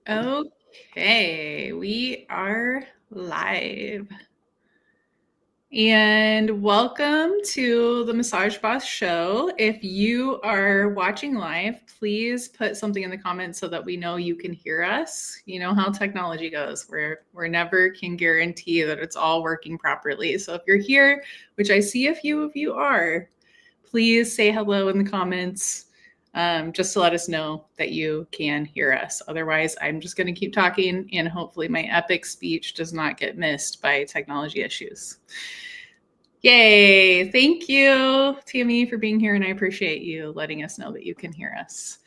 Okay, we are live. And welcome to the Massage Boss Show. If you are watching live, please put something in the comments so that we know you can hear us. You know how technology goes. We're never can guarantee that it's all working properly. So if you're here, which I see a few of you are, please say hello in the comments. Just to let us know that you can hear us. Otherwise, I'm just going to keep talking and hopefully my epic speech does not get missed by technology issues. Yay. Thank you, Tammy, for being here. And I appreciate you letting us know that you can hear us.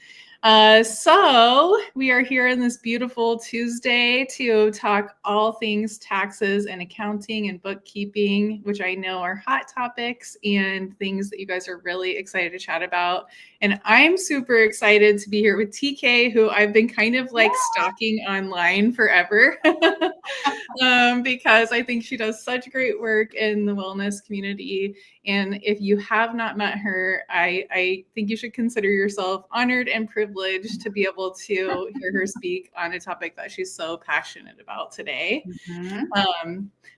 So we are here on this beautiful Tuesday to talk all things taxes and accounting and bookkeeping, which I know are hot topics and things that you guys are really excited to chat about. And I'm super excited to be here with TK, who I've been kind of like stalking online forever because I think she does such great work in the wellness community. And if you have not met her, I think you should consider yourself honored and privileged to be able to hear her speak on a topic that she's so passionate about today.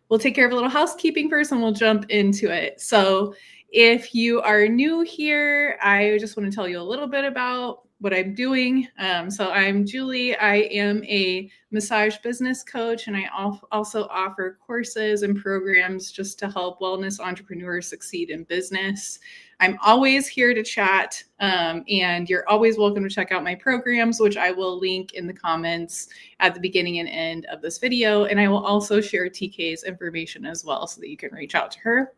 We'll take care of a little housekeeping first and we'll jump into it. So if you are new here, I just want to tell you a little bit about what I'm doing. So I'm Julie. I am a massage business coach, and I also offer courses and programs just to help wellness entrepreneurs succeed in business. I'm always here to chat, and you're always welcome to check out my programs, which I will link in the comments at the beginning and end of this video. And I will also share TK's information as well so that you can reach out to her.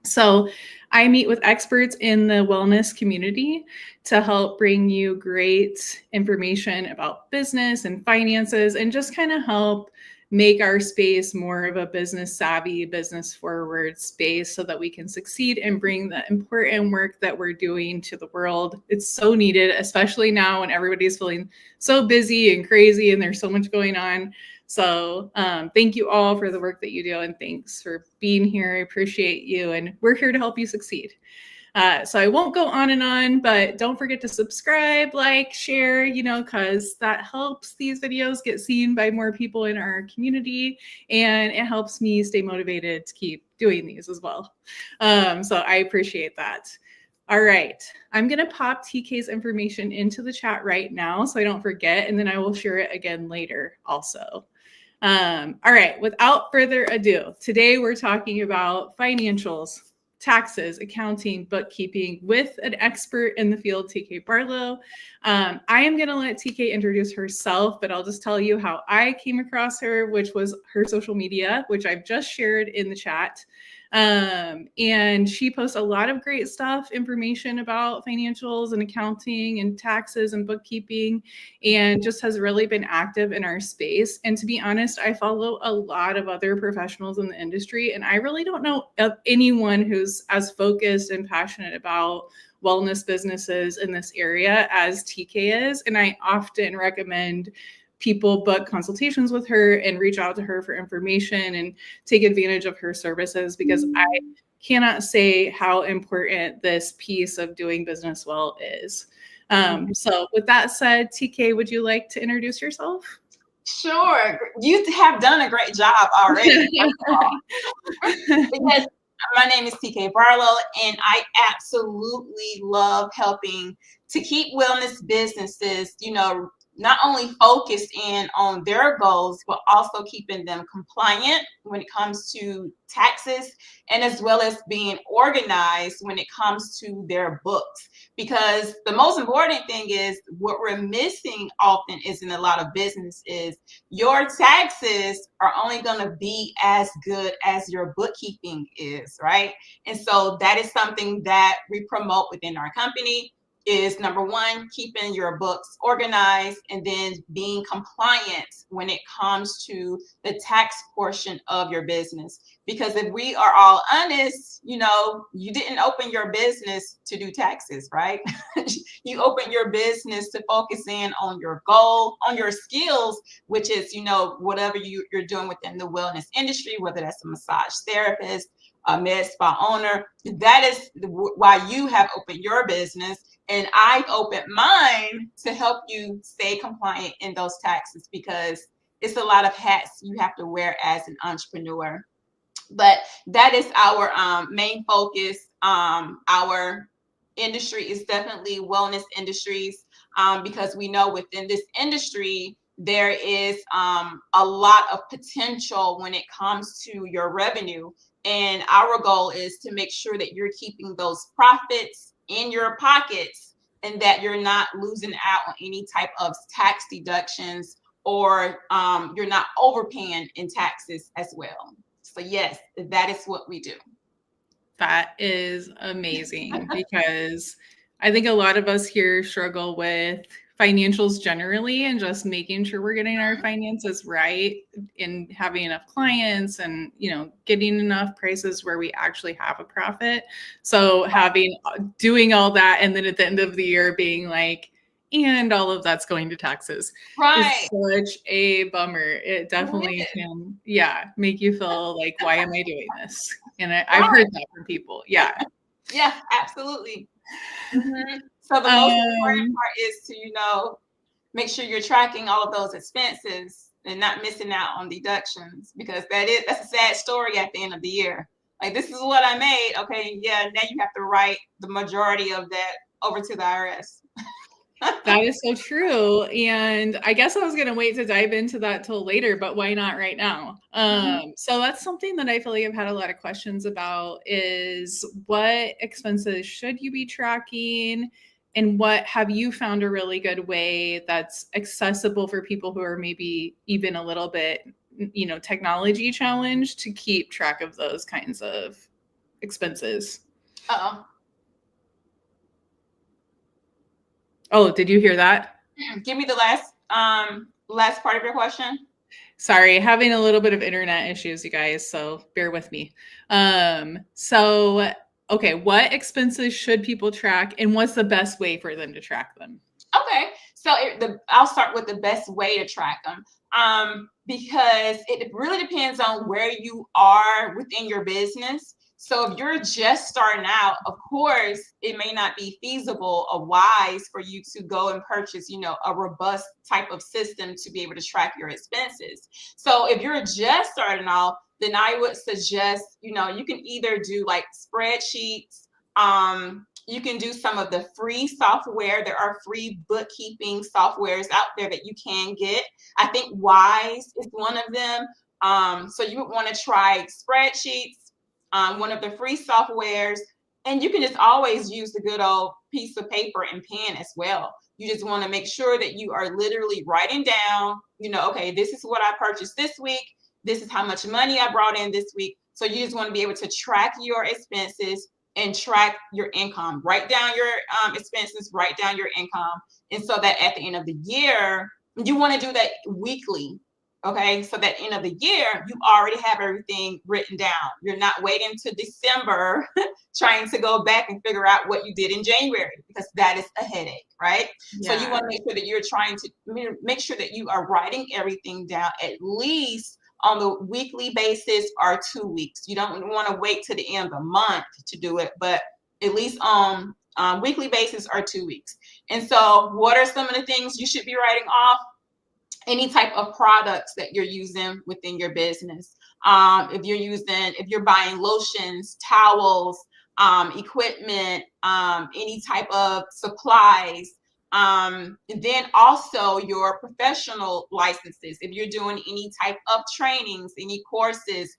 So I meet with experts in the wellness community to help bring you great information about business and finances and just kind of help make our space more of a business savvy, business forward space so that we can succeed and bring the important work that we're doing to the world. It's so needed, especially now when everybody's feeling so busy and crazy and there's so much going on. So thank you all for the work that you do, and thanks for being here. I appreciate you, and we're here to help you succeed. So I won't go on and on, but don't forget to subscribe, like, share, because that helps these videos get seen by more people in our community, and it helps me stay motivated to keep doing these as well. So I appreciate that. All right, I'm going to pop TK's information into the chat right now so I don't forget, and then I will share it again later also. All right, without further ado, today we're talking about financials, taxes, accounting, bookkeeping with an expert in the field, TK Barlow. I am going to let TK introduce herself, but I'll just tell you how I came across her, which was her social media, which I've just shared in the chat. And she posts a lot of great stuff, information about financials and accounting and taxes and bookkeeping, and just has really been active in our space. And to be honest, I follow a lot of other professionals in the industry, and I really don't know of anyone who's as focused and passionate about wellness businesses in this area as TK is. And I often recommend people book consultations with her and reach out to her for information and take advantage of her services, because I cannot say how important this piece of doing business well is. So with that said, TK, would you like to introduce yourself? Sure. You have done a great job already. Because my name is TK Barlow, and I absolutely love helping to keep wellness businesses, not only focused in on their goals, but also keeping them compliant when it comes to taxes, and as well as being organized when it comes to their books. Because the most important thing is what we're missing often is in a lot of business is your taxes are only going to be as good as your bookkeeping is, right? And so that is something that we promote within our company. Is number one, keeping your books organized, and then being compliant when it comes to the tax portion of your business. Because if we are all honest, you didn't open your business to do taxes, right? You open your business to focus in on your goal, on your skills, which is, whatever you're doing within the wellness industry, whether that's a massage therapist, a med spa owner. That is why you have opened your business. And I've opened mine to help you stay compliant in those taxes, because it's a lot of hats you have to wear as an entrepreneur. But that is our main focus. Our industry is definitely wellness industries, because we know within this industry, there is a lot of potential when it comes to your revenue. And our goal is to make sure that you're keeping those profits in your pockets, and that you're not losing out on any type of tax deductions, or you're not overpaying in taxes as well. So yes, that is what we do. That is amazing, because I think a lot of us here struggle with financials generally, and just making sure we're getting our finances right and having enough clients, and, you know, getting enough prices where we actually have a profit. So doing all that, and then at the end of the year being like, and all of that's going to taxes, Right. is such a bummer. It definitely can, yeah, make you feel like, why am I doing this? And I've heard that from people. Yeah. Yeah, absolutely. So the most important part is to, make sure you're tracking all of those expenses and not missing out on deductions, because that's a sad story at the end of the year. Like, this is what I made. Okay, yeah, now you have to write the majority of that over to the IRS. That is so true. And I guess I was going to wait to dive into that till later, but why not right now? So that's something that I feel like I've had a lot of questions about, is what expenses should you be tracking? And what have you found a really good way that's accessible for people who are maybe even a little bit, you know, technology challenged, to keep track of those kinds of expenses? Uh-oh. Oh, did you hear that? Give me the last part of your question. Sorry, having a little bit of internet issues, you guys, so bear with me. Okay, what expenses should people track, and what's the best way for them to track them? Okay, so I'll start with the best way to track them, because it really depends on where you are within your business. So if you're just starting out, of course, it may not be feasible or wise for you to go and purchase, a robust type of system to be able to track your expenses. So if you're just starting off, then I would suggest, you can either do like spreadsheets. You can do some of the free software. There are free bookkeeping softwares out there that you can get. I think Wise is one of them. So you would want to try spreadsheets, one of the free softwares, and you can just always use the good old piece of paper and pen as well. You just want to make sure that you are literally writing down, okay, this is what I purchased this week. This is how much money I brought in this week. So you just want to be able to track your expenses and track your income. Write down your expenses, write down your income. And so that at the end of the year, you want to do that weekly. Okay, so that end of the year, you already have everything written down. You're not waiting to December trying to go back and figure out what you did in January, because that is a headache, right? Yeah. So you want to make sure that you're trying to make sure that you are writing everything down at least on the weekly basis or 2 weeks. You don't want to wait to the end of the month to do it, but at least on weekly basis or 2 weeks. And so what are some of the things you should be writing off? Any type of products that you're using within your business. If you're buying lotions, towels, equipment, any type of supplies, then also your professional licenses. If you're doing any type of trainings, any courses,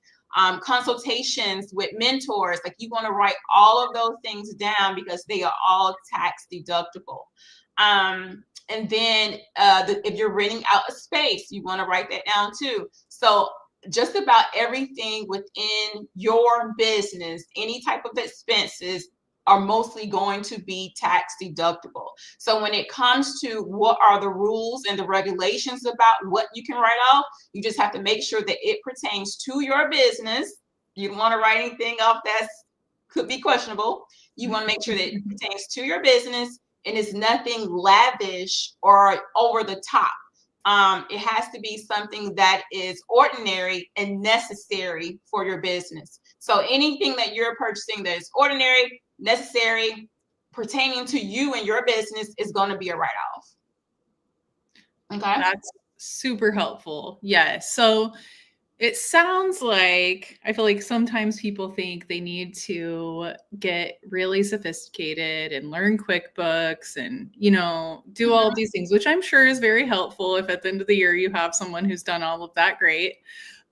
consultations with mentors, like, you want to write all of those things down, because they are all tax deductible. And then if you're renting out a space, you want to write that down too. So just about everything within your business, any type of expenses, are mostly going to be tax deductible. So when it comes to what are the rules and the regulations about what you can write off, you just have to make sure that it pertains to your business. You don't want to write anything off that could be questionable. You want to make sure that it pertains to your business and it's nothing lavish or over the top. It has to be something that is ordinary and necessary for your business. So anything that you're purchasing that is ordinary, necessary, pertaining to you and your business is going to be a write-off. Okay. That's super helpful. Yes. So it sounds like I feel like sometimes people think they need to get really sophisticated and learn QuickBooks and, do all of these things, which I'm sure is very helpful if at the end of the year you have someone who's done all of that, great.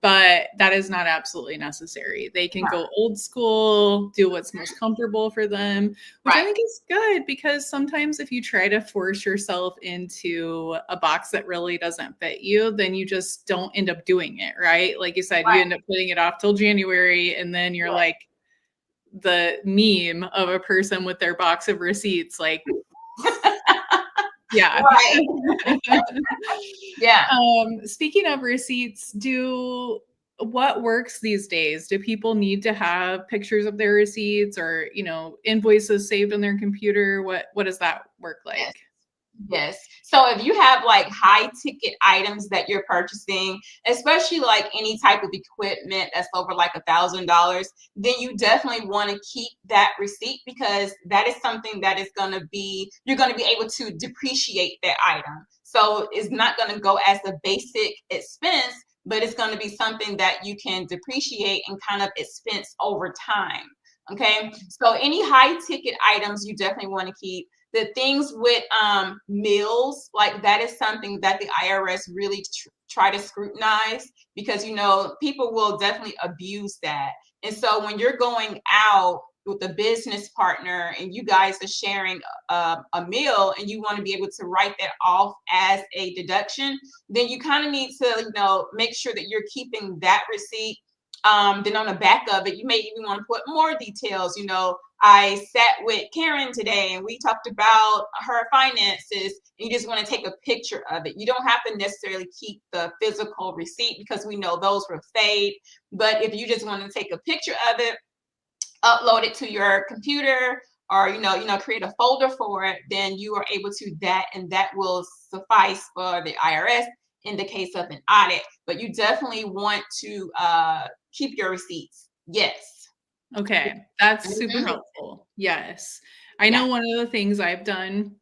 But that is not absolutely necessary. They can go old school, do what's most comfortable for them, which I think is good, because sometimes if you try to force yourself into a box that really doesn't fit you, then you just don't end up doing it, right? Like you said, you end up putting it off till January, and then you're like the meme of a person with their box of receipts, like, yeah. Yeah. Speaking of receipts, what works these days? Do people need to have pictures of their receipts or, invoices saved on their computer? What does that work like? Yes. So if you have like high ticket items that you're purchasing, especially like any type of equipment that's over like $1,000, then you definitely want to keep that receipt, because that is something that is going to be, you're going to be able to depreciate that item. So it's not going to go as a basic expense, but it's going to be something that you can depreciate and kind of expense over time. Okay. So any high ticket items you definitely want to keep. The things with meals, like that is something that the IRS really try to scrutinize, because people will definitely abuse that. And so when you're going out with a business partner and you guys are sharing a meal and you want to be able to write that off as a deduction, then you kind of need to make sure that you're keeping that receipt. Then on the back of it, you may even want to put more details. I sat with Karen today and we talked about her finances, and you just want to take a picture of it. You don't have to necessarily keep the physical receipt, because we know those will fade. But if you just want to take a picture of it, upload it to your computer, or create a folder for it, then you are able to that, and that will suffice for the IRS in the case of an audit. But you definitely want to keep your receipts. Yes. Okay, that's super helpful. Yes. I know one of the things I've done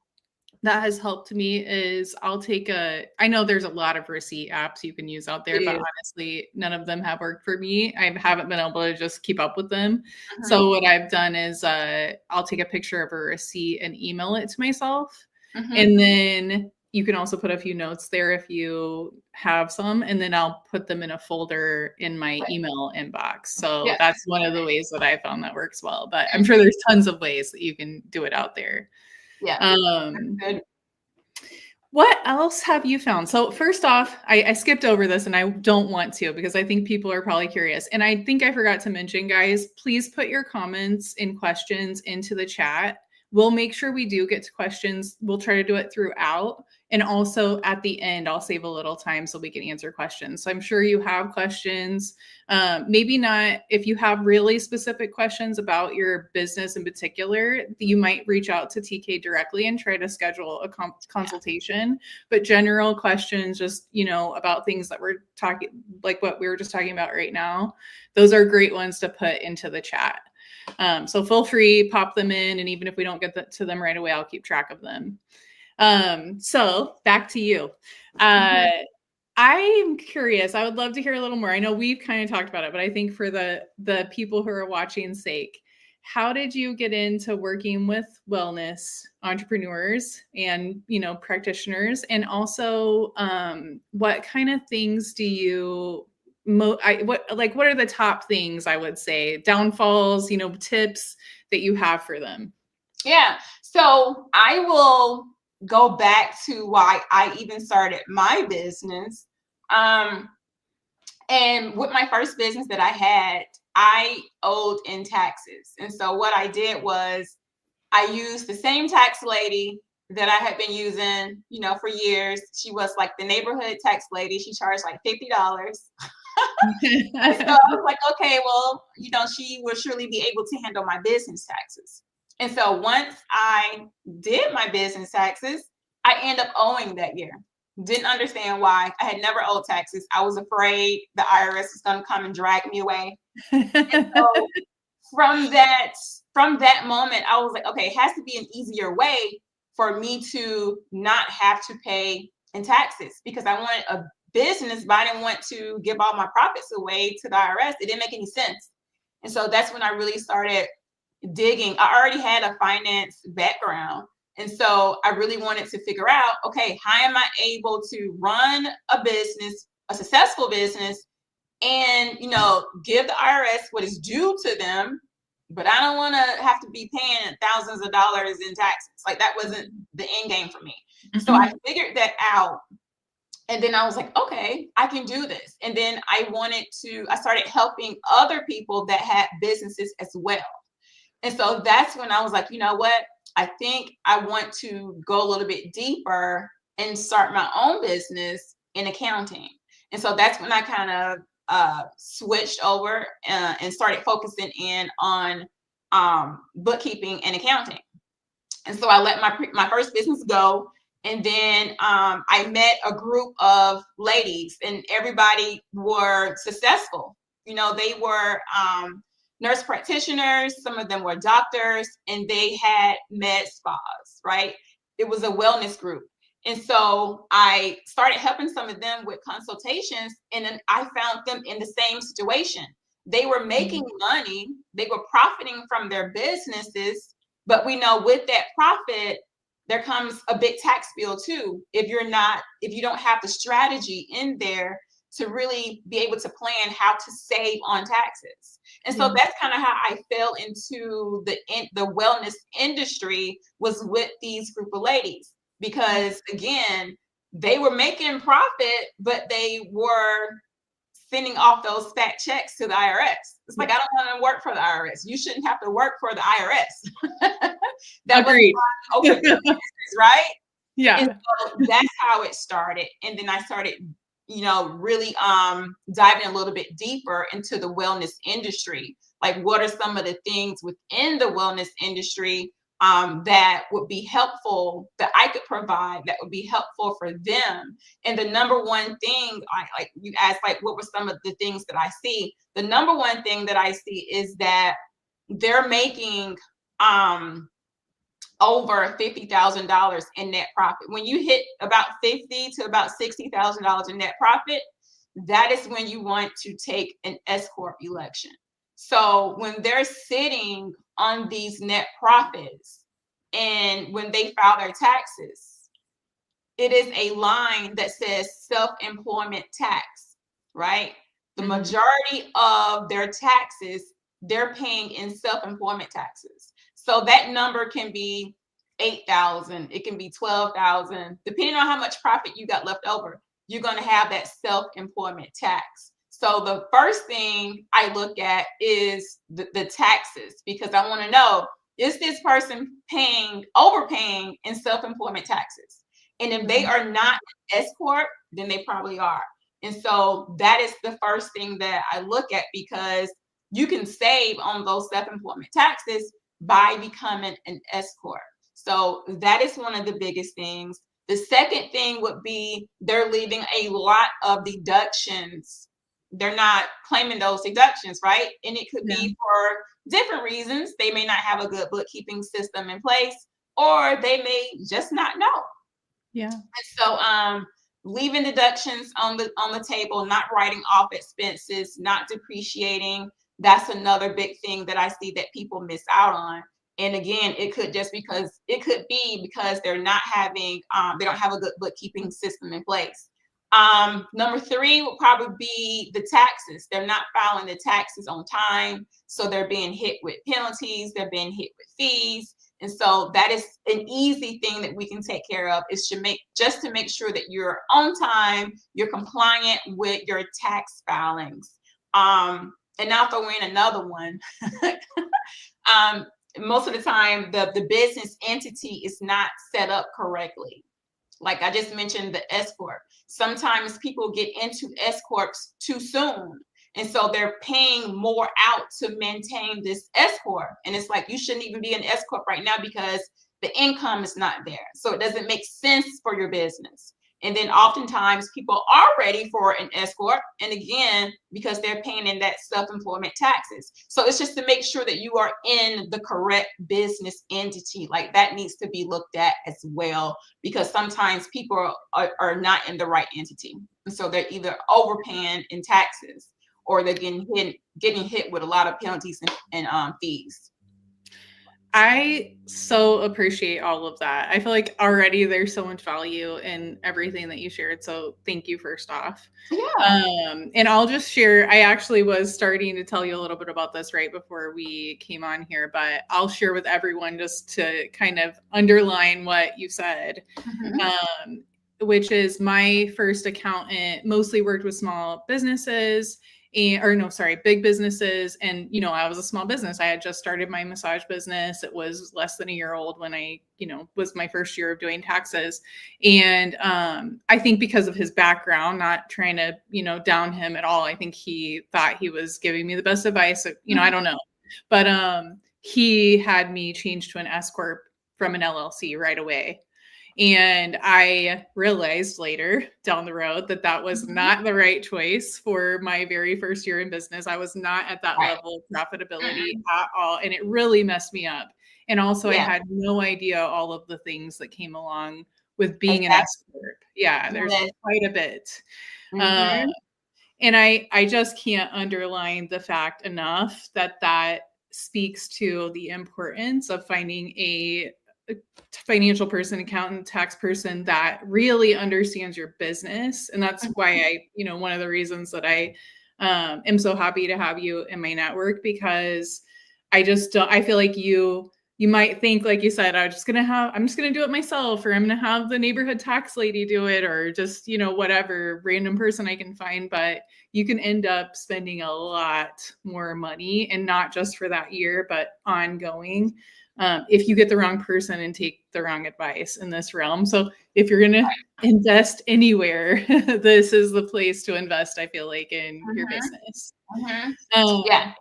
that has helped me is I know there's a lot of receipt apps you can use out there, but honestly, none of them have worked for me. I haven't been able to just keep up with them. So what I've done is I'll take a picture of a receipt and email it to myself. And then you can also put a few notes there if you have some, and then I'll put them in a folder in my email inbox. So that's one of the ways that I found that works well, but I'm sure there's tons of ways that you can do it out there. Yeah. What else have you found? So first off, I skipped over this, and I don't want to, because I think people are probably curious. And I think I forgot to mention, guys, please put your comments and questions into the chat. We'll make sure we do get to questions. We'll try to do it throughout. And also at the end, I'll save a little time so we can answer questions. So I'm sure you have questions. Maybe not, if you have really specific questions about your business in particular, you might reach out to TK directly and try to schedule a consultation. But general questions, just, about things that we're talking, like what we were just talking about right now, those are great ones to put into the chat. So feel free, pop them in. And even if we don't get to them right away, I'll keep track of them. So back to you. I'm curious. I would love to hear a little more. I know we've kind of talked about it, but I think for the people who are watching's sake, how did you get into working with wellness entrepreneurs and, practitioners? And also, what kind of things do you what are the top things, I would say, downfalls, tips that you have for them? Yeah. So I will go back to why I even started my business. And with my first business that I had, I owed in taxes. And so what I did was I used the same tax lady that I had been using, for years. She was like the neighborhood tax lady. She charged like $50. And so I was like, okay, well, she will surely be able to handle my business taxes. And so once I did my business taxes, I end up owing that year. Didn't understand why. I had never owed taxes. I was afraid the IRS was going to come and drag me away. And so from that moment, I was like, okay, it has to be an easier way for me to not have to pay in taxes, because I wanted a business, but I didn't want to give all my profits away to the IRS. It didn't make any sense. And so that's when I really started digging. I already had a finance background. And so I really wanted to figure out, okay, how am I able to run a business, a successful business, and, you know, give the IRS what is due to them, but I don't want to have to be paying thousands of dollars in taxes. Like, that wasn't the end game for me. So I figured that out. And then I was like, okay, I can do this. And then I started helping other people that had businesses as well. And so that's when I was like, you know what? I think I want to go a little bit deeper and start my own business in accounting. And so that's when I kind of switched over and started focusing in on bookkeeping and accounting. And so I let my first business go. And then I met a group of ladies, and everybody were successful. You know, they were nurse practitioners, some of them were doctors, and they had med spas, right? It was a wellness group. And so I started helping some of them with consultations, and then I found them in the same situation. They were making money, they were profiting from their businesses, but we know with that profit, there comes a big tax bill too. If you don't have the strategy in there to really be able to plan how to save on taxes. And so that's kind of how I fell into the wellness industry, was with these group of ladies, because again, they were making profit, but they were sending off those fat checks to the IRS. It's like, I don't want to work for the IRS. You shouldn't have to work for the IRS. That Agreed. was okay, right? Yeah. And so that's how it started. And then I started, you know, really diving a little bit deeper into the wellness industry. Like, what are some of the things within the wellness industry that would be helpful, that I could provide, that would be helpful for them? And the number one thing, like you asked, like, what were some of the things that I see? The number one thing that I see is that they're making over $50,000 in net profit. When you hit about $50,000 to about $60,000 in net profit, that is when you want to take an S Corp election. So when they're sitting on these net profits, and when they file their taxes, it is a line that says self-employment tax, right? The majority of their taxes, they're paying in self-employment taxes. So that number can be 8,000, it can be 12,000, depending on how much profit you got left over. You're going to have that self-employment tax. So the first thing I look at is the taxes, because I want to know, is this person overpaying in self-employment taxes? And if they are not an S Corp, then they probably are. And so that is the first thing that I look at, because you can save on those self-employment taxes by becoming an S Corp. So that is one of the biggest things. The second thing would be they're leaving a lot of deductions. They're not claiming those deductions, right? And it could be for different reasons. They may not have a good bookkeeping system in place, or they may just not know. Yeah. And so leaving deductions on the table, not writing off expenses, not depreciating, that's another big thing that I see that people miss out on. And again, it could be because they're not having, they don't have a good bookkeeping system in place. Number three will probably be the taxes. They're not filing the taxes on time, so they're being hit with penalties, they're being hit with fees. And so that is an easy thing that we can take care of, is to make sure that you're on time, you're compliant with your tax filings. And I'll throw in another one. Most of the time, the business entity is not set up correctly. Like I just mentioned, the S Corp. Sometimes people get into S Corps too soon. And so they're paying more out to maintain this S Corp. And it's like, you shouldn't even be an S Corp right now because the income is not there. So it doesn't make sense for your business. And then oftentimes people are ready for an S corp, and again, because they're paying in that self-employment taxes. So it's just to make sure that you are in the correct business entity. Like that needs to be looked at as well, because sometimes people are not in the right entity. And so they're either overpaying in taxes, or they're getting hit with a lot of penalties and fees. I so appreciate all of that. I feel like already there's so much value in everything that you shared. So thank you first off. Yeah. And I'll just share, I actually was starting to tell you a little bit about this right before we came on here, but I'll share with everyone just to kind of underline what you said. Which is my first accountant mostly worked with small businesses big businesses. And, I was a small business. I had just started my massage business. It was less than a year old when I, was my first year of doing taxes. And I think because of his background, not trying to, down him at all, I think he thought he was giving me the best advice. I don't know. But he had me change to an S corp from an LLC right away. And I realized later down the road that was not the right choice for my very first year in business. I was not at that level of profitability at all. And it really messed me up. And also I had no idea all of the things that came along with being an S corp. Yeah, there's quite a bit. And I just can't underline the fact enough that speaks to the importance of finding a financial person, accountant, tax person that really understands your business. And that's why one of the reasons that I am so happy to have you in my network, because I feel like you might think, like you said, I'm just going to do it myself, or I'm going to have the neighborhood tax lady do it, or just, whatever random person I can find. But you can end up spending a lot more money, and not just for that year, but ongoing, if you get the wrong person and take the wrong advice in this realm. So if you're going to invest anywhere, this is the place to invest, I feel like, in your business. Yeah. It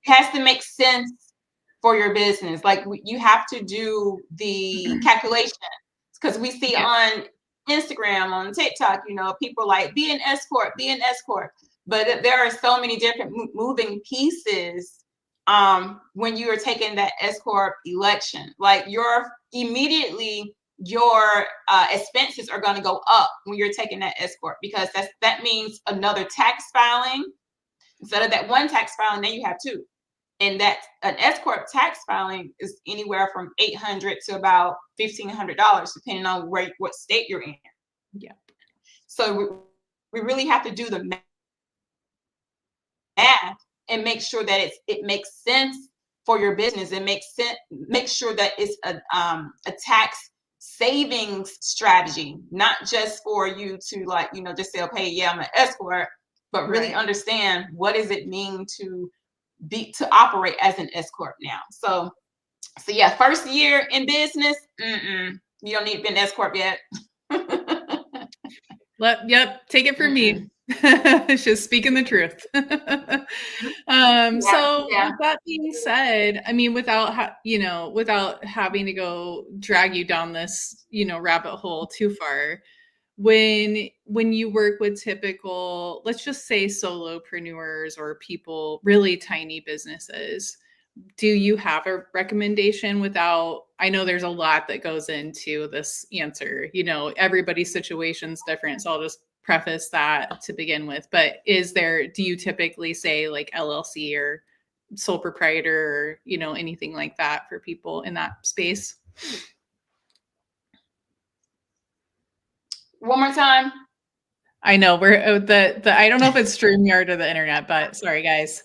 has to make sense for your business. Like you have to do the calculation, because we see on Instagram, on TikTok, people like be an S corp, but there are so many different moving pieces when you are taking that S corp election. Like your expenses are going to go up when you're taking that S corp, because that means another tax filing. Instead of that one tax filing, then you have two. And that an S corp tax filing is anywhere from $800 to about $1,500, depending on what state you're in. Yeah. So we really have to do the math and make sure that it makes sense for your business, and make sure that it's a tax savings strategy, not just for you to just say, okay, yeah, I'm an S corp, but really understand what does it mean to operate as an S corp now. So yeah, first year in business, you don't need to be an S corp yet. Yep, take it from me. It's just speaking the truth. So with that being said, I mean, without having to go drag you down this, rabbit hole too far, when you work with typical, let's just say solopreneurs or people, really tiny businesses, do you have a recommendation? I know there's a lot that goes into this answer, everybody's situation's different. So I'll just preface that to begin with, but do you typically say like LLC or sole proprietor, or, anything like that for people in that space? One more time. I know we're I don't know if it's StreamYard or the internet, but sorry guys.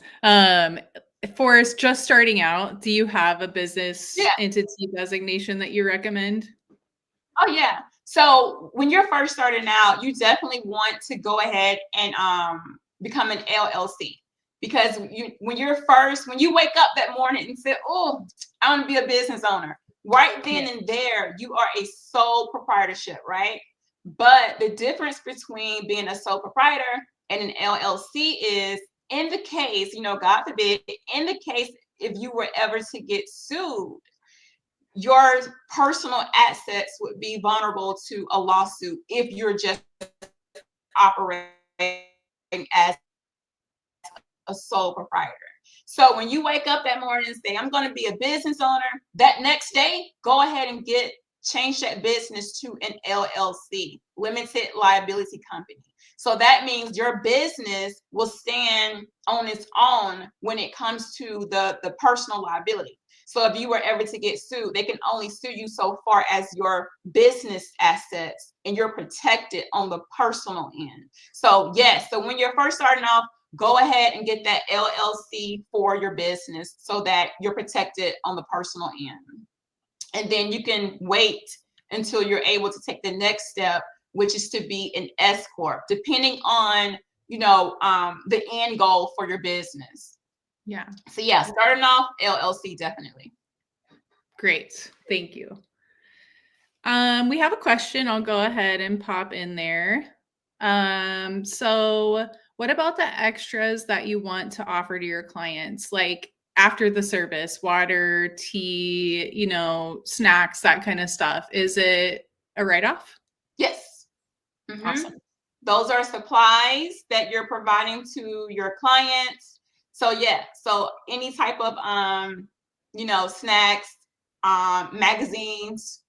Forrest, just starting out, do you have a business entity designation that you recommend? Oh yeah. So when you're first starting out, you definitely want to go ahead and become an LLC, because when you wake up that morning and say, oh, I want to be a business owner, right then and there, you are a sole proprietorship, right? But the difference between being a sole proprietor and an LLC is, in the case, God forbid, in the case if you were ever to get sued, your personal assets would be vulnerable to a lawsuit if you're just operating as a sole proprietor. So when you wake up that morning and say, I'm going to be a business owner, that next day, go ahead and change that business to an LLC, limited liability company. So that means your business will stand on its own when it comes to the personal liability. So if you were ever to get sued, they can only sue you so far as your business assets, and you're protected on the personal end. So yes, so when you're first starting off, go ahead and get that LLC for your business so that you're protected on the personal end. And then you can wait until you're able to take the next step, which is to be an S corp, depending on, the end goal for your business. Yeah. So yeah, starting off LLC, definitely. Great. Thank you. We have a question. I'll go ahead and pop in there. So what about the extras that you want to offer to your clients? Like after the service, water, tea, snacks, that kind of stuff. Is it a write-off? Yes. Mm-hmm. Awesome. Those are supplies that you're providing to your clients. So yeah, so any type of snacks, magazines,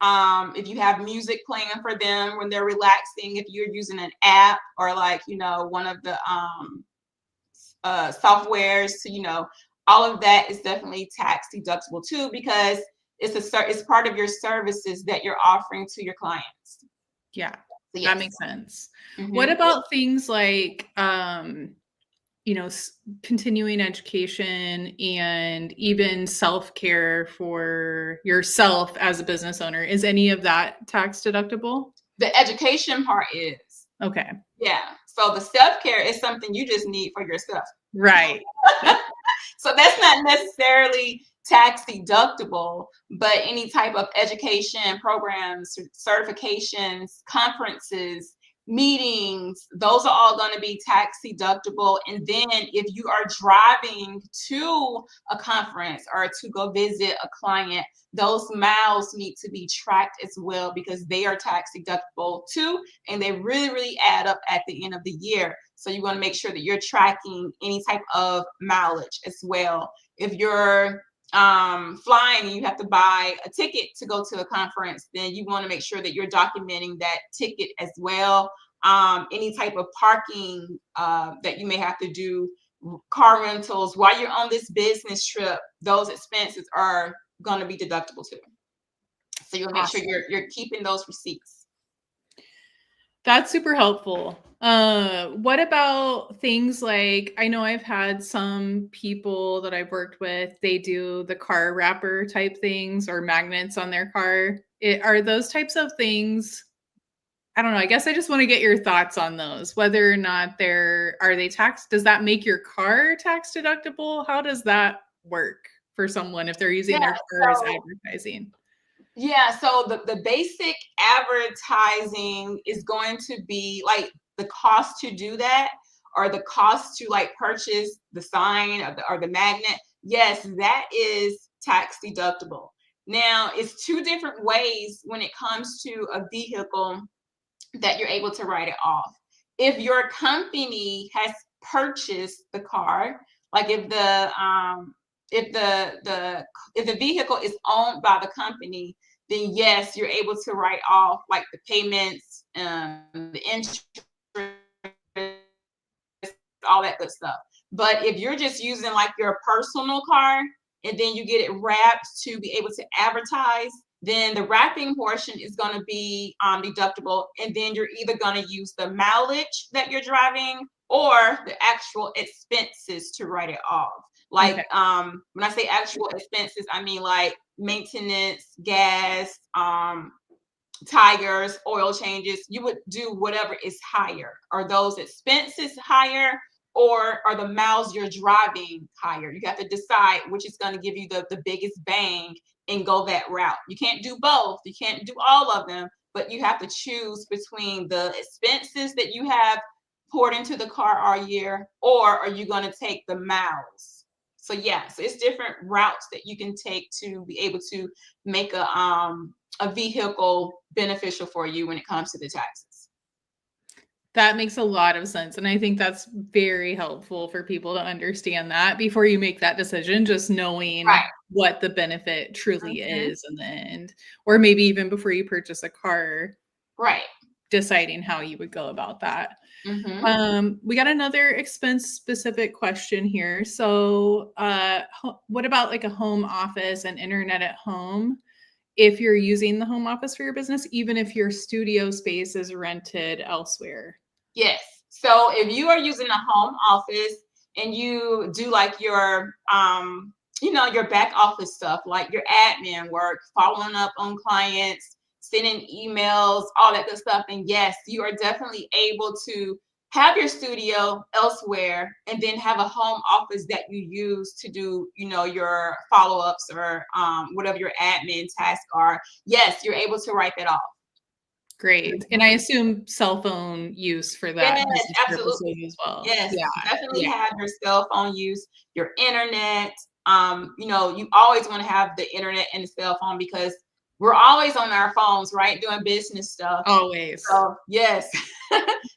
if you have music playing for them when they're relaxing, if you're using an app or like one of the softwares to all of that is definitely tax deductible too, because it's part of your services that you're offering to your clients. Yeah. So, yes. That makes sense. Mm-hmm. What about things like continuing education and even self-care for yourself as a business owner? Is any of that tax deductible? The education part is. Okay. Yeah. So the self-care is something you just need for yourself. Right. So that's not necessarily tax deductible, but any type of education programs, certifications, conferences, meetings, those are all going to be tax deductible. And then if you are driving to a conference or to go visit a client, those miles need to be tracked as well, because they are tax deductible too, and they really, really add up at the end of the year. So you want to make sure that you're tracking any type of mileage as well. If you're flying and you have to buy a ticket to go to a conference, then you want to make sure that you're documenting that ticket as well. Any type of parking that you may have to do, car rentals while you're on this business trip, those expenses are going to be deductible too. So you'll make sure you're keeping those receipts. That's super helpful. What about things like, I know I've had some people that I've worked with, they do the car wrapper type things or magnets on their car. Are those types of things, I don't know, I guess I just want to get your thoughts on those, whether or not are they taxed? Does that make your car tax deductible? How does that work for someone if they're using their car as advertising? Yeah, so the basic advertising is going to be like the cost to do that, or the cost to like purchase the sign or the magnet. Yes, that is tax deductible. Now, it's two different ways when it comes to a vehicle that you're able to write it off. If your company has purchased the car, like if the vehicle is owned by the company, then yes, you're able to write off like the payments, the insurance, all that good stuff. But if you're just using like your personal car and then you get it wrapped to be able to advertise, then the wrapping portion is going to be deductible. And then you're either going to use the mileage that you're driving or the actual expenses to write it off. Like, okay. When I say actual expenses, I mean like maintenance, gas, tires, oil changes. You would do whatever is higher. Are those expenses higher, or are the miles you're driving higher? You have to decide which is going to give you the biggest bang and go that route. You can't do both. You can't do all of them, but you have to choose between the expenses that you have poured into the car all year, or are you going to take the miles? So yeah, so it's different routes that you can take to be able to make a vehicle beneficial for you when it comes to the taxes. That makes a lot of sense. And I think that's very helpful for people to understand that before you make that decision, just knowing Right. what the benefit truly Mhm. is in the end. Or maybe even before you purchase a car, Right. deciding how you would go about that. Mhm. We got another expense specific question here. So, what about like a home office and internet at home? If you're using the home office for your business, even if your studio space is rented elsewhere. Yes. So if you are using a home office and you do like your your back office stuff, like your admin work, following up on clients, sending emails, all that good stuff, and yes, you are definitely able to have your studio elsewhere and then have a home office that you use to do, your follow-ups or whatever your admin tasks are. Yes, you're able to write that off. Great. And I assume cell phone use for Yes, that business absolutely. purposes as well. Yes, Yeah. definitely Yeah. have your cell phone use, your internet. You always want to have the internet and the cell phone because we're always on our phones, right? Doing business stuff. Always. So yes.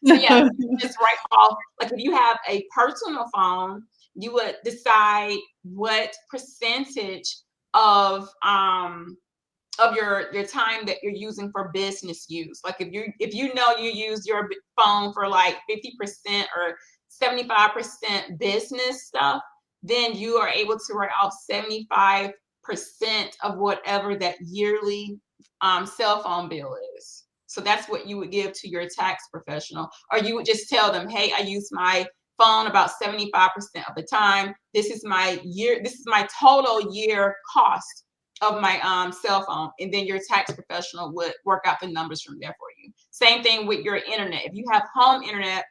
So yes, just write off. Like if you have a personal phone, you would decide what percentage of your time that you're using for business use. Like if you use your phone for like 50% or 75% business stuff, then you are able to write off 75% of whatever that yearly cell phone bill is. So that's what you would give to your tax professional, or you would just tell them, hey, I use my phone about 75% of the time. This is my total year cost of my cell phone, and then your tax professional would work out the numbers from there for you. Same thing with your internet. If you have home internet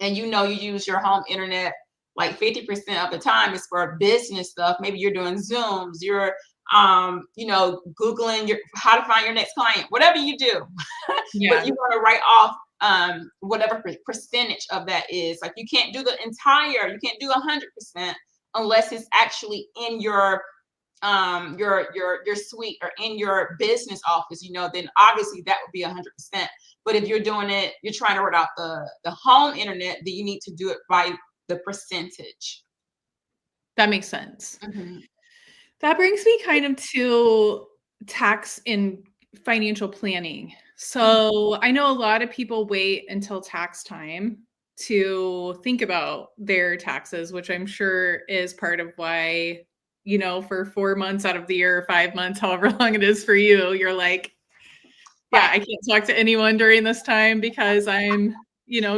and you use your home internet like 50% of the time is for business stuff, maybe you're doing Zooms, you're Googling how to find your next client, whatever you do, but Yeah. you want to write off whatever percentage of that is. Like you can't do you can't do 100% unless it's actually in your suite or in your business office, then obviously that would be 100%. But if you're trying to write out the home internet, then you need to do it by the percentage. That makes sense. Mhm. That brings me kind of to tax and financial planning. So I know a lot of people wait until tax time to think about their taxes, which I'm sure is part of why, for 4 months out of the year, or 5 months, however long it is for you, you're like, yeah, Right, I can't talk to anyone during this time because I'm,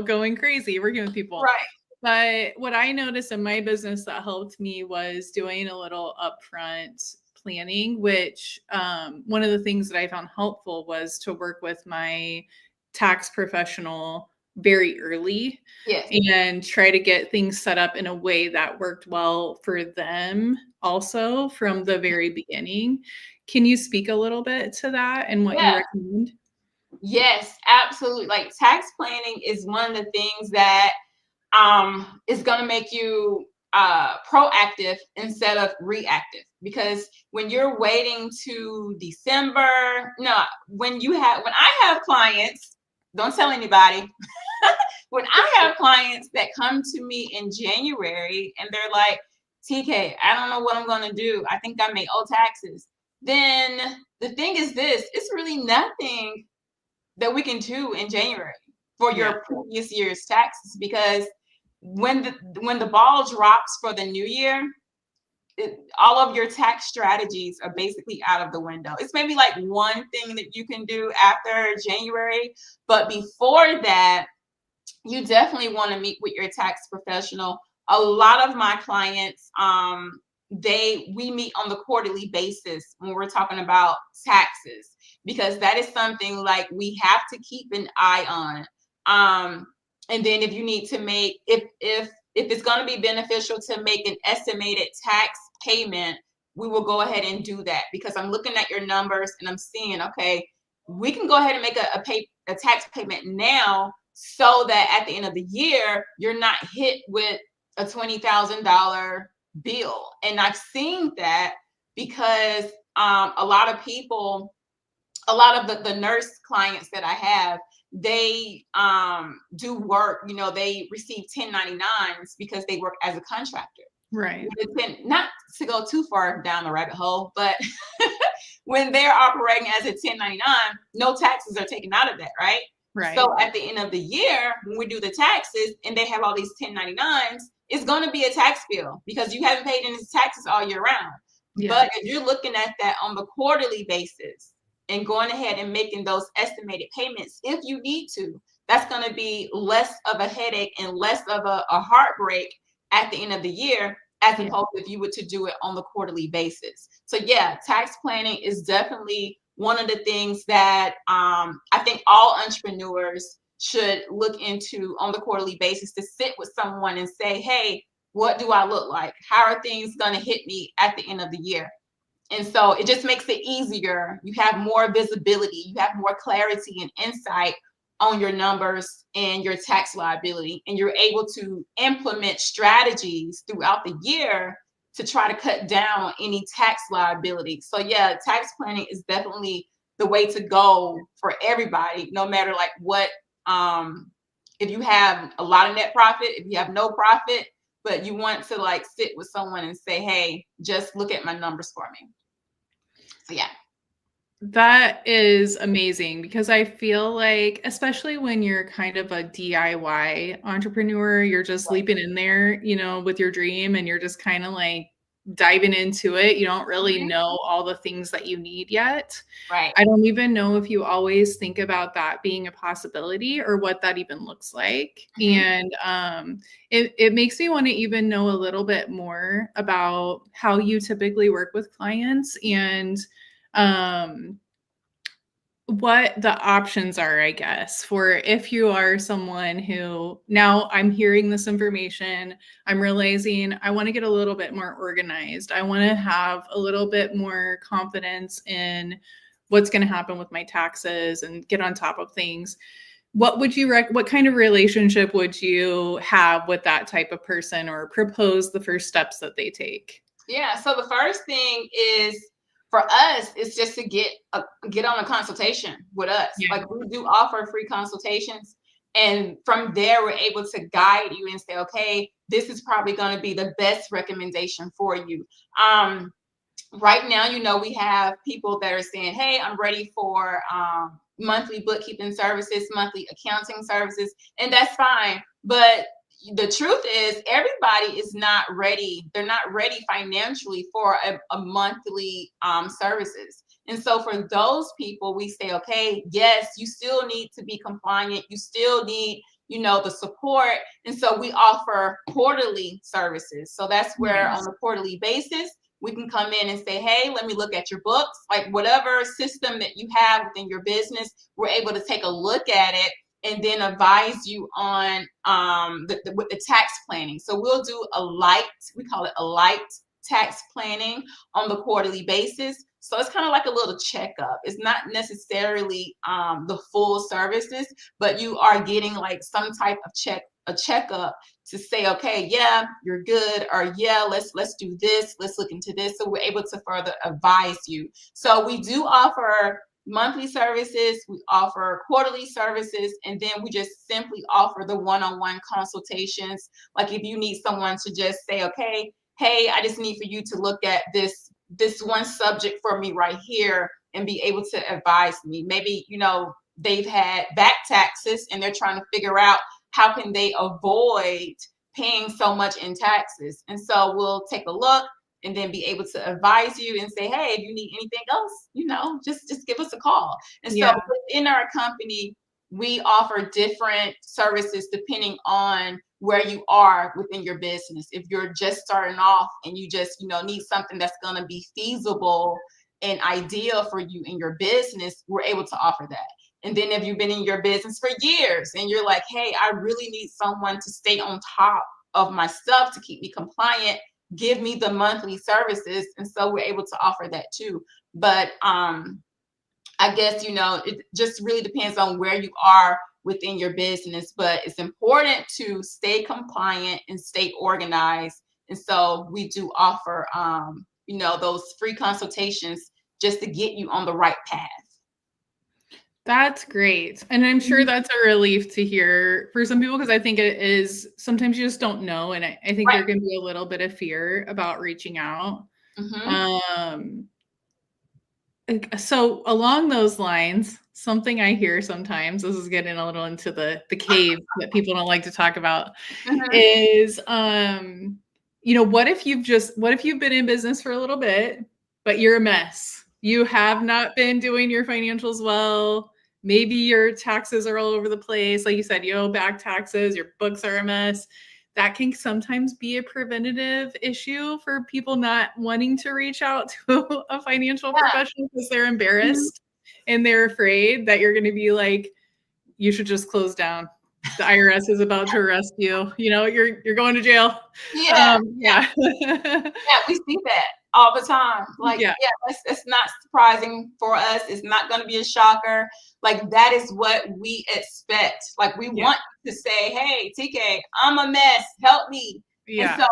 going crazy working with people. right. But what I noticed in my business that helped me was doing a little upfront planning, which one of the things that I found helpful was to work with my tax professional very early Yes. and try to get things set up in a way that worked well for them also from the very beginning. Can you speak a little bit to that and what you Yeah. recommend? Yes, absolutely. Like tax planning is one of the things that is going to make you proactive instead of reactive, because when you're waiting to December, no, when I have clients, don't tell anybody. When I have clients that come to me in January and they're like, TK, I don't know what I'm going to do, I think I may owe taxes, then the thing is this: it's really nothing that we can do in January for Yeah. your previous year's taxes, because when the ball drops for the new year, all of your tax strategies are basically out of the window. It's maybe like one thing that you can do after January, but before that, you definitely want to meet with your tax professional. A lot of my clients, we meet on the quarterly basis when we're talking about taxes, because that is something like we have to keep an eye on. And then if you need to make, if it's going to be beneficial to make an estimated tax payment, we will go ahead and do that, because I'm looking at your numbers and I'm seeing, okay, we can go ahead and make a tax payment now, so that at the end of the year, you're not hit with a $20,000 bill. And I've seen that because a lot of people, a lot of the nurse clients that I have, they do work, you know, they receive 1099s because they work as a contractor. Right. Not to go too far down the rabbit hole, but when they're operating as a 1099, no taxes are taken out of that, right? Right. So at the end of the year, when we do the taxes and they have all these 1099s, it's going to be a tax bill because you haven't paid any taxes all year round. Yeah. But if you're looking at that on the quarterly basis and going ahead and making those estimated payments, if you need to, that's going to be less of a headache and less of a heartbreak at the end of the year, as opposed to if you were to do it on the quarterly basis. So yeah, tax planning is definitely one of the things that I think all entrepreneurs should look into on the quarterly basis, to sit with someone and say, hey, what do I look like? How are things going to hit me at the end of the year? And so it just makes it easier. You have more visibility, you have more clarity and insight on your numbers and your tax liability, and you're able to implement strategies throughout the year to try to cut down on any tax liability. So yeah, tax planning is definitely the way to go for everybody, no matter like what, if you have a lot of net profit, if you have no profit, but you want to like sit with someone and say, hey, just look at my numbers for me. So yeah. That is amazing, because I feel like, especially when you're kind of a DIY entrepreneur, you're just leaping in there, you know, with your dream, and you're just kind of like diving into it. You don't really know all the things that you need yet. Right. I don't even know if you always think about that being a possibility or what that even looks like. And it makes me want to even know a little bit more about how you typically work with clients, and what the options are, I guess, for if you are someone who, now I'm hearing this information, I'm realizing I want to get a little bit more organized. I want to have a little bit more confidence in what's going to happen with my taxes and get on top of things. What would you what kind of relationship would you have with that type of person, or propose the first steps that they take? Yeah. So the first thing is, for us, it's just to get on a consultation with us. Yeah. Like, we do offer free consultations, and from there we're able to guide you and say, okay, this is probably going to be the best recommendation for you. Right now, you know, we have people that are saying, hey, I'm ready for monthly bookkeeping services, monthly accounting services, and that's fine. But the truth is, everybody is not ready. They're not ready financially for a monthly services. And so for those people, we say, okay, yes, you still need to be compliant. You still need, you know, the support. And so we offer quarterly services. So that's where on a quarterly basis, we can come in and say, hey, let me look at your books. Like, whatever system that you have within your business, we're able to take a look at it and then advise you on with the tax planning. So we'll do we call it a light tax planning on the quarterly basis. So it's kind of like a little checkup. It's not necessarily the full services, but you are getting like some type of checkup to say, okay, yeah, you're good, or yeah, let's do this, let's look into this. So we're able to further advise you. So we do offer monthly services, we offer quarterly services, and then we just simply offer the one-on-one consultations. Like, if you need someone to just say, okay, hey, I just need for you to look at this one subject for me right here and be able to advise me. Maybe, you know, they've had back taxes and they're trying to figure out how can they avoid paying so much in taxes. And so we'll take a look and then be able to advise you and say, hey, if you need anything else, you know, just give us a call. And so within our company, we offer different services depending on where you are within your business. If you're just starting off and you just, you know, need something that's going to be feasible and ideal for you in your business, we're able to offer that. And then if you've been in your business for years and you're like, hey, I really need someone to stay on top of my stuff to keep me compliant, give me the monthly services. And so we're able to offer that too. But I guess, you know, it just really depends on where you are within your business, but it's important to stay compliant and stay organized And so we do offer, those free consultations just to get you on the right path. That's great. And I'm sure that's a relief to hear for some people, because I think it is sometimes you just don't know. And I think Right. there can be a little bit of fear about reaching out. Um, so along those lines, something I hear sometimes, this is getting a little into the cave that people don't like to talk about, is what if you've been in business for a little bit, but you're a mess. You have not been doing your financials well. Maybe your taxes are all over the place. Like you said, you owe back taxes, your books are a mess. That can sometimes be a preventative issue for people not wanting to reach out to a financial professional because they're embarrassed and they're afraid that you're going to be like, you should just close down. The IRS is about to arrest you. You're going to jail. Yeah. Yeah. Yeah, we see that all the time. Like, Yeah. it's not surprising for us. It's not going to be a shocker. Like, that is what we expect. Like, we want to say, hey, TK, I'm a mess. Help me. Yeah. And so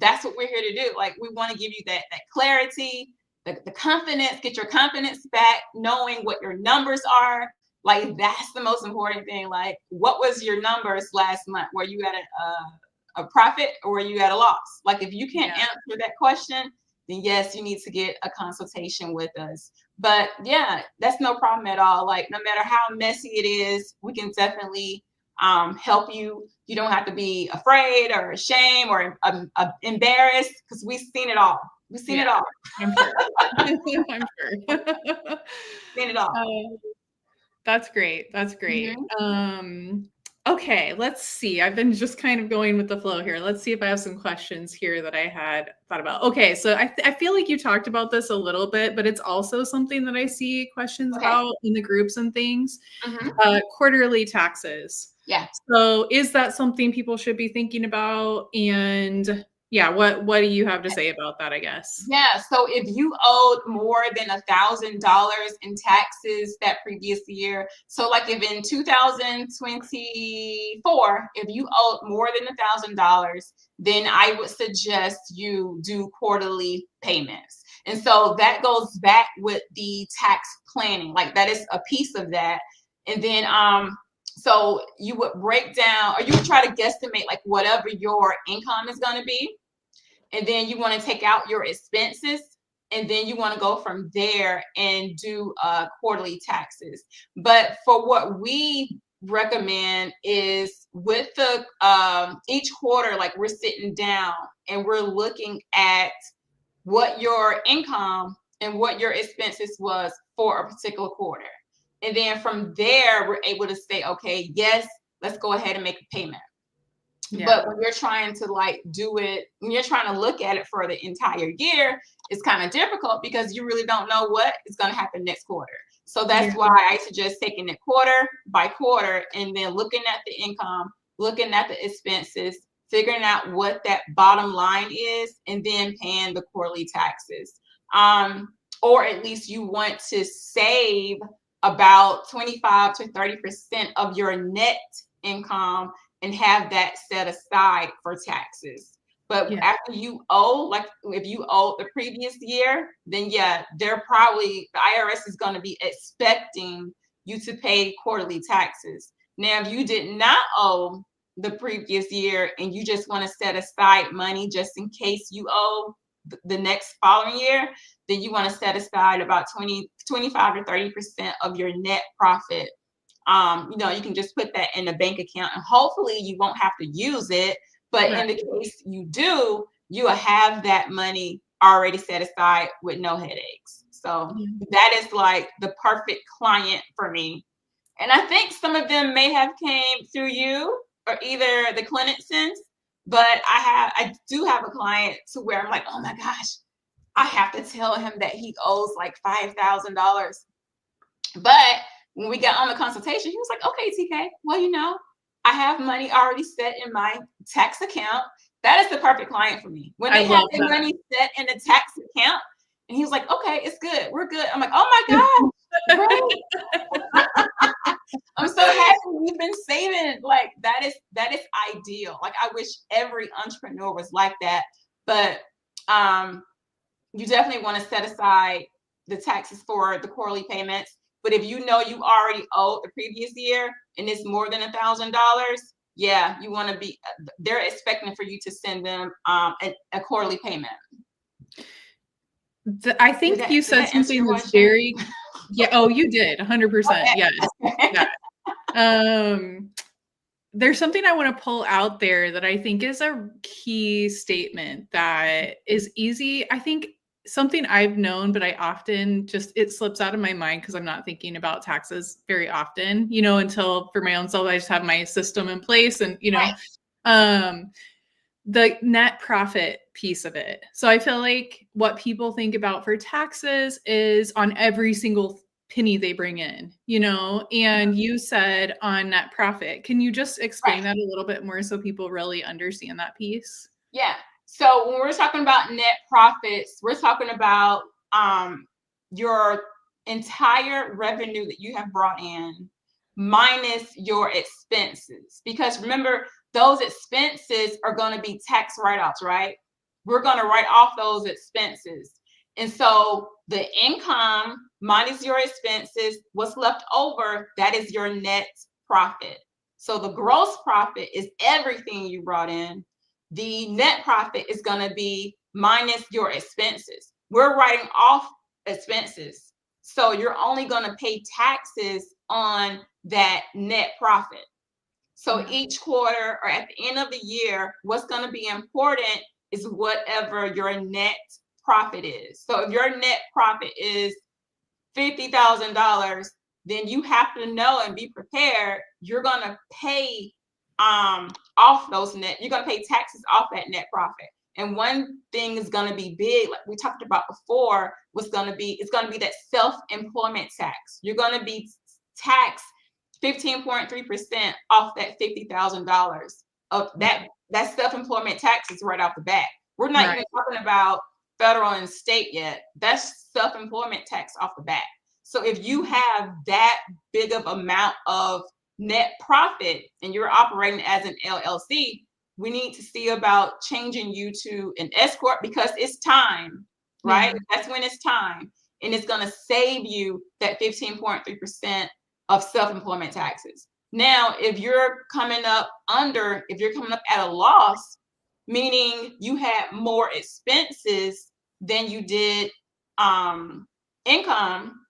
that's what we're here to do. Like, we want to give you that clarity, the confidence, get your confidence back, knowing what your numbers are. Like, that's the most important thing. Like, what was your numbers last month? Were you at a profit or were you at a loss? Like, if you can't answer that question, then yes, you need to get a consultation with us. But yeah, that's no problem at all. Like, no matter how messy it is, we can definitely help you. You don't have to be afraid or ashamed or embarrassed, because we've seen it all. We've seen it all. I'm sure. I'm sure. Seen it all. That's great. That's great. Okay, let's see. I've been just kind of going with the flow here. Let's see if I have some questions here that I had thought about. Okay, so I feel like you talked about this a little bit, but it's also something that I see questions about in the groups and things. Quarterly taxes. Yeah. So is that something people should be thinking about? And yeah, what do you have to say about that, I guess? Yeah, so if you owed more than $1,000 in taxes that previous year, so like if in 2024, if you owed more than $1,000, then I would suggest you do quarterly payments. And so that goes back with the tax planning, like that is a piece of that. And then so you would break down, or you would try to guesstimate like whatever your income is going to be. And then you want to take out your expenses, and then you want to go from there and do quarterly taxes. But for what we recommend is with the each quarter, like we're sitting down and we're looking at what your income and what your expenses was for a particular quarter. And then from there, we're able to say, okay, yes, let's go ahead and make a payment. But when you're trying to like do it, when you're trying to look at it for the entire year, it's kind of difficult because you really don't know what is going to happen next quarter. So that's why I suggest taking it quarter by quarter and then looking at the income, looking at the expenses, figuring out what that bottom line is, and then paying the quarterly taxes. Or at least you want to save about 25 to 30% of your net income and have that set aside for taxes. But after you owe, like if you owe the previous year, then they're probably, the IRS is going to be expecting you to pay quarterly taxes. Now, if you did not owe the previous year and you just want to set aside money just in case you owe the next following year, then you want to set aside about 25 to 30% of your net profit. You can just put that in a bank account and hopefully you won't have to use it. But in the case you do, you will have that money already set aside with no headaches. So that is like the perfect client for me. And I think some of them may have came through you or either the Clinictions, but I do have a client to where I'm like, oh my gosh, I have to tell him that he owes like $5,000. But when we got on the consultation, he was like, okay, TK, well, I have money already set in my tax account. That is the perfect client for me. When they have their money set in a tax account, and he was like, okay, it's good. We're good. I'm like, oh my God, great. I'm so happy we've been saving. Like that is ideal. Like I wish every entrepreneur was like that. but you definitely want to set aside the taxes for the quarterly payments. But if you know you already owed the previous year and it's more than $1,000, yeah, you want to be, they're expecting for you to send them a quarterly payment. I think you said something that's very, yeah. Oh, you did 100%. Yes. Yeah. There's something I want to pull out there that I think is a key statement that is easy. I think something I've known, but I often it slips out of my mind because I'm not thinking about taxes very often, until for my own self, I just have my system in place and, the net profit piece of it. So I feel like what people think about for taxes is on every single penny they bring in, and you said on net profit. Can you just explain that a little bit more so people really understand that piece? Yeah. So when we're talking about net profits, we're talking about your entire revenue that you have brought in minus your expenses. Because remember, those expenses are going to be tax write-offs, right? We're going to write off those expenses. And so the income minus your expenses, what's left over, that is your net profit. So the gross profit is everything you brought in. The net profit is going to be minus your expenses. We're writing off expenses. So you're only going to pay taxes on that net profit. So each quarter or at the end of the year, what's going to be important is whatever your net profit is. So if your net profit is $50,000, then you have to know and be prepared. You're going to pay off those you're going to pay taxes off that net profit. And one thing is going to be big, like we talked about before, it's going to be that self-employment tax. You're going to be taxed 15.3% off that $50,000 of that self-employment tax is right off the bat. We're not even talking about federal and state yet. That's self-employment tax off the bat. So if you have that big of amount of net profit and you're operating as an LLC, we need to see about changing you to an S corp because it's time, right? That's when it's time. And it's going to save you that 15.3% of self-employment taxes. Now, if you're coming up at a loss, meaning you had more expenses than you did income,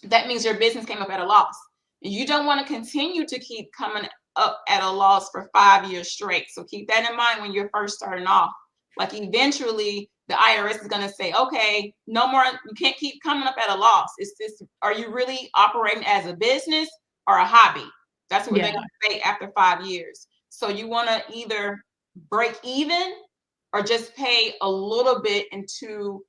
that means your business came up at a loss. You don't want to continue to keep coming up at a loss for 5 years straight. So keep that in mind when you're first starting off. Like eventually the IRS is going to say, okay, no more, you can't keep coming up at a loss. It's this, are you really operating as a business or a hobby? That's what they're going to say after 5 years. So you want to either break even or just pay a little bit into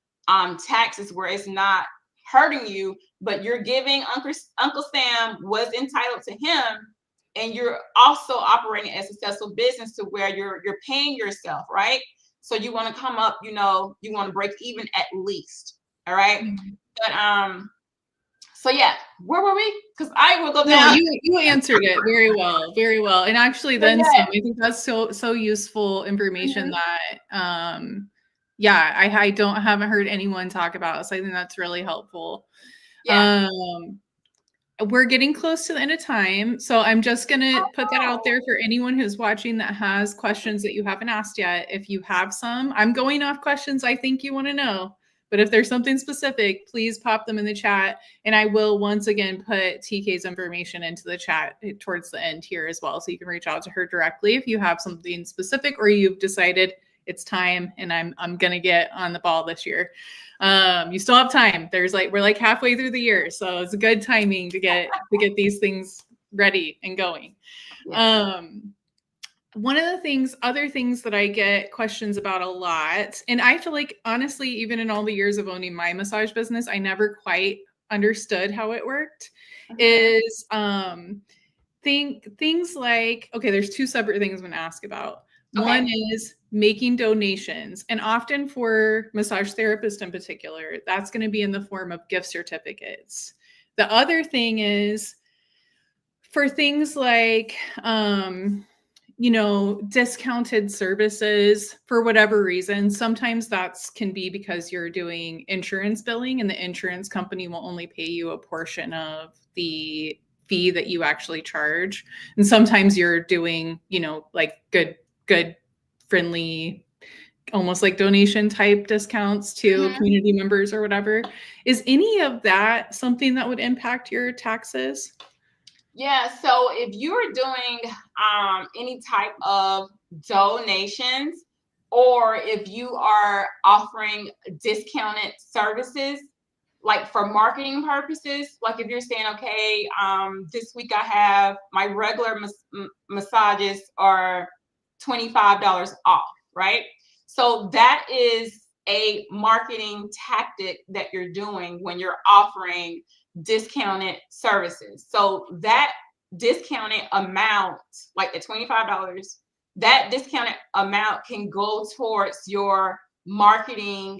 taxes where it's not hurting you, but you're giving Uncle Sam what's entitled to him, and you're also operating a successful business to where you're paying yourself, right? So you want to come up, you want to break even at least, all right? But so yeah, where were we? Because I will go down. No, you answered it very well, very well, and actually then some. I think that's so useful information that I haven't heard anyone talk about. So I think that's really helpful. Yeah. We're getting close to the end of time. So I'm just going to put that out there for anyone who's watching that has questions that you haven't asked yet. If you have some, I'm going off questions I think you want to know. But if there's something specific, please pop them in the chat. And I will once again put TK's information into the chat towards the end here as well. So you can reach out to her directly if you have something specific or you've decided it's time and I'm going to get on the ball this year. You still have time. We're like halfway through the year. So it's a good timing to get these things ready and going. Yeah. One of the other things that I get questions about a lot, and I feel like honestly, even in all the years of owning my massage business, I never quite understood how it worked, is things like, okay, there's two separate things I'm going to ask about. Okay. One is making donations, and often for massage therapists in particular, that's going to be in the form of gift certificates. The other thing is for things like, discounted services for whatever reason. Sometimes that's can be because you're doing insurance billing and the insurance company will only pay you a portion of the fee that you actually charge. And sometimes you're doing, like good, friendly, almost like donation type discounts to community members or whatever. Is any of that something that would impact your taxes? Yeah, so if you are doing any type of donations, or if you are offering discounted services, like for marketing purposes, like if you're saying, okay, this week I have my regular massages are $25 off, right? So that is a marketing tactic that you're doing when you're offering discounted services. So that discounted amount, like the $25, that discounted amount can go towards your marketing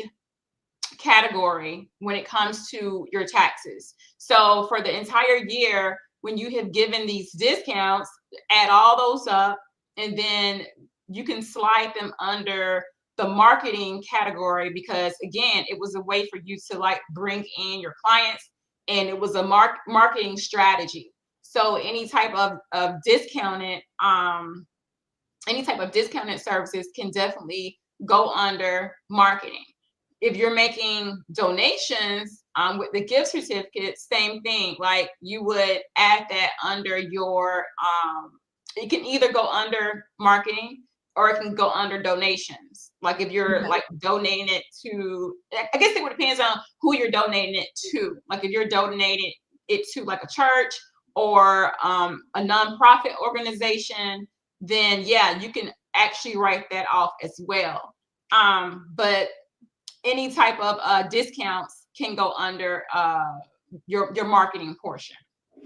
category when it comes to your taxes. So for the entire year, when you have given these discounts, add all those up, and then you can slide them under the marketing category, because again, it was a way for you to like bring in your clients, and it was a marketing strategy. So any type of discounted services can definitely go under marketing. If you're making donations with the gift certificate, same thing. Like you would add that under your, it can either go under marketing or it can go under donations. Like if you're like donating it to, I guess it would depends on who you're donating it to. Like if you're donating it to like a church or a nonprofit organization, then yeah, you can actually write that off as well. But any type of discounts can go under your marketing portion.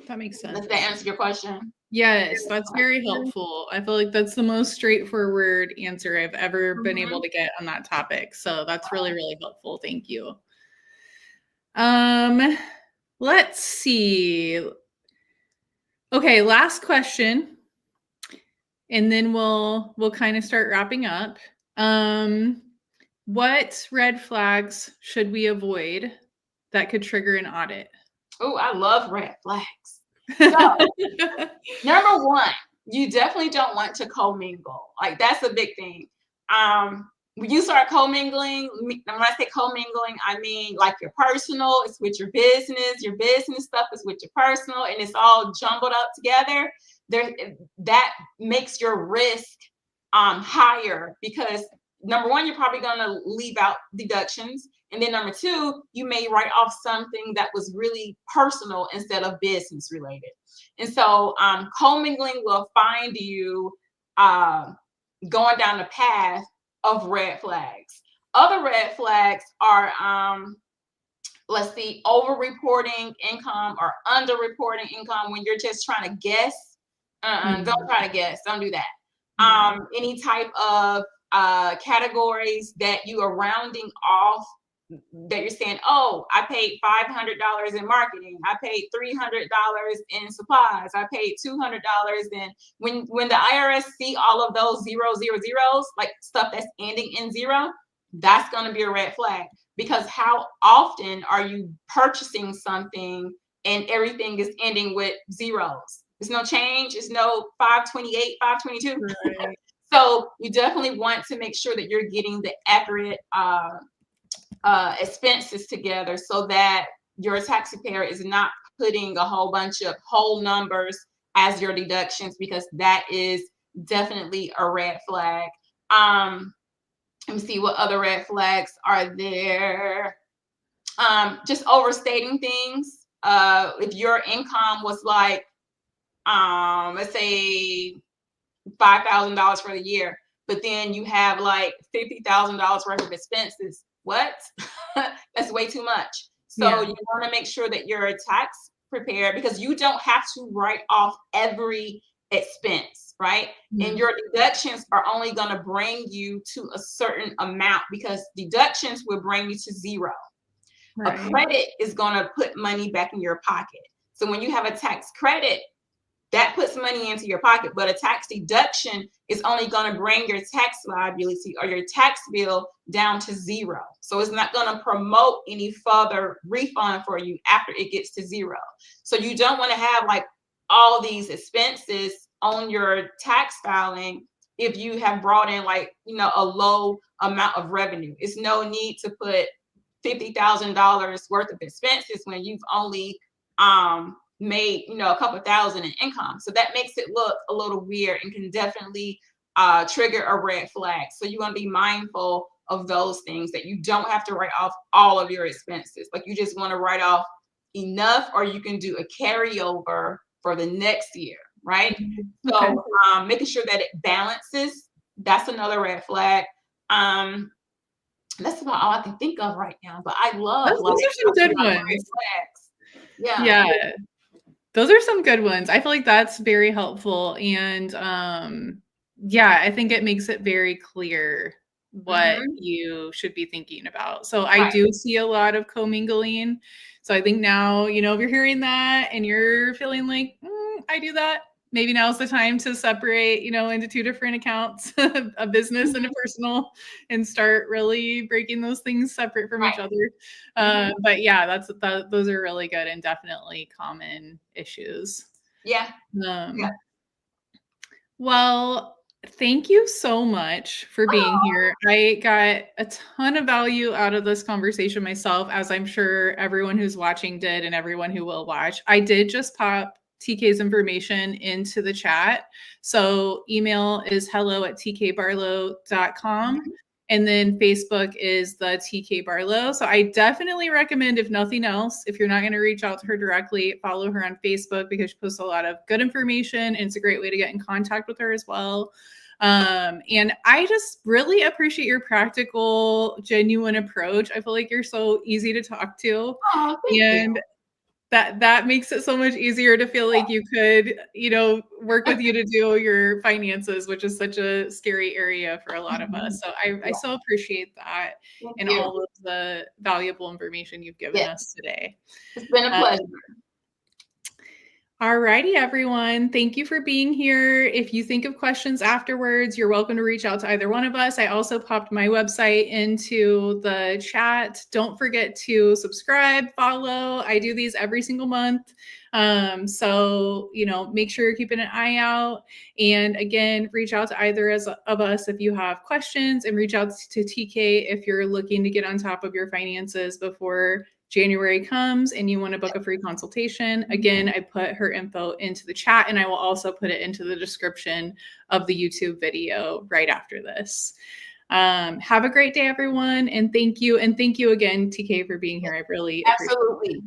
That makes sense. Does that answer your question? Yes, that's very helpful. I feel like that's the most straightforward answer I've ever been able to get on that topic. So that's really, really helpful. Thank you. Let's see. Okay, last question. And then we'll kind of start wrapping up. What red flags should we avoid that could trigger an audit? Oh, I love red flags. So, number one, you definitely don't want to commingle. Like that's a big thing. When you start commingling, when I say commingling, I mean like your personal is with your business stuff is with your personal, and it's all jumbled up together. That makes your risk higher, because number one, you're probably going to leave out deductions. And then number two, you may write off something that was really personal instead of business related. And so commingling will find you going down the path of red flags. Other red flags are, let's see, over-reporting income or under-reporting income when you're just trying to guess. Don't try to guess. Don't do that. Any type of categories that you are rounding off, that you're saying, oh, I paid $500 in marketing, I paid $300 in supplies, I paid $200 in, when the IRS see all of those zeros, like stuff that's ending in zero, that's going to be a red flag. Because how often are you purchasing something and everything is ending with zeros? There's no change. It's no 528, 522. Right. So you definitely want to make sure that you're getting the accurate expenses together, so that your tax preparer is not putting a whole bunch of whole numbers as your deductions, because that is definitely a red flag. Let me see what other red flags are there. Just overstating things. If your income was like, let's say $5,000 for the year, but then you have like $50,000 worth of expenses. What? That's way too much. So you want to make sure that you're tax prepared, because you don't have to write off every expense, right? And your deductions are only going to bring you to a certain amount, because deductions will bring you to zero. Right. A credit is going to put money back in your pocket. So when you have a tax credit, that puts money into your pocket. But a tax deduction is only going to bring your tax liability or your tax bill down to zero. So it's not going to promote any further refund for you after it gets to zero. So you don't want to have like all these expenses on your tax filing if you have brought in like, a low amount of revenue. It's no need to put $50,000 worth of expenses when you've only made a couple thousand in income. So that makes it look a little weird and can definitely trigger a red flag. So you want to be mindful of those things, that you don't have to write off all of your expenses. Like you just want to write off enough, or you can do a carryover for the next year, right? Okay. So making sure that it balances, that's another red flag. That's about all I can think of right now, but I love Those are some good ones. Yeah. Those are some good ones. I feel like that's very helpful. And I think it makes it very clear what you should be thinking about. So I do see a lot of commingling. So I think now, if you're hearing that and you're feeling like, I do that, maybe now's the time to separate, into two different accounts, a business and a personal, and start really breaking those things separate from each other. But yeah, those are really good and definitely common issues. Yeah. Well, thank you so much for being here. I got a ton of value out of this conversation myself, as I'm sure everyone who's watching did and everyone who will watch. I did just pop TK's information into the chat. So email is hello@tkbarlow.com. And then Facebook is the TK Barlow. So I definitely recommend, if nothing else, if you're not going to reach out to her directly, follow her on Facebook, because she posts a lot of good information and it's a great way to get in contact with her as well. And I just really appreciate your practical, genuine approach. I feel like you're so easy to talk to. Oh, thank you. That makes it so much easier to feel like you could, work with you to do your finances, which is such a scary area for a lot of us. So I so appreciate that and all of the valuable information you've given us today. It's been a pleasure. All righty, everyone. Thank you for being here. If you think of questions afterwards, you're welcome to reach out to either one of us. I also popped my website into the chat. Don't forget to subscribe, follow. I do these every single month. So, make sure you're keeping an eye out. And again, reach out to either of us if you have questions, and reach out to TK if you're looking to get on top of your finances before January comes and you want to book a free consultation. Again, I put her info into the chat, and I will also put it into the description of the YouTube video right after this. Have a great day, everyone. And thank you. And thank you again, TK, for being here. I really appreciate it.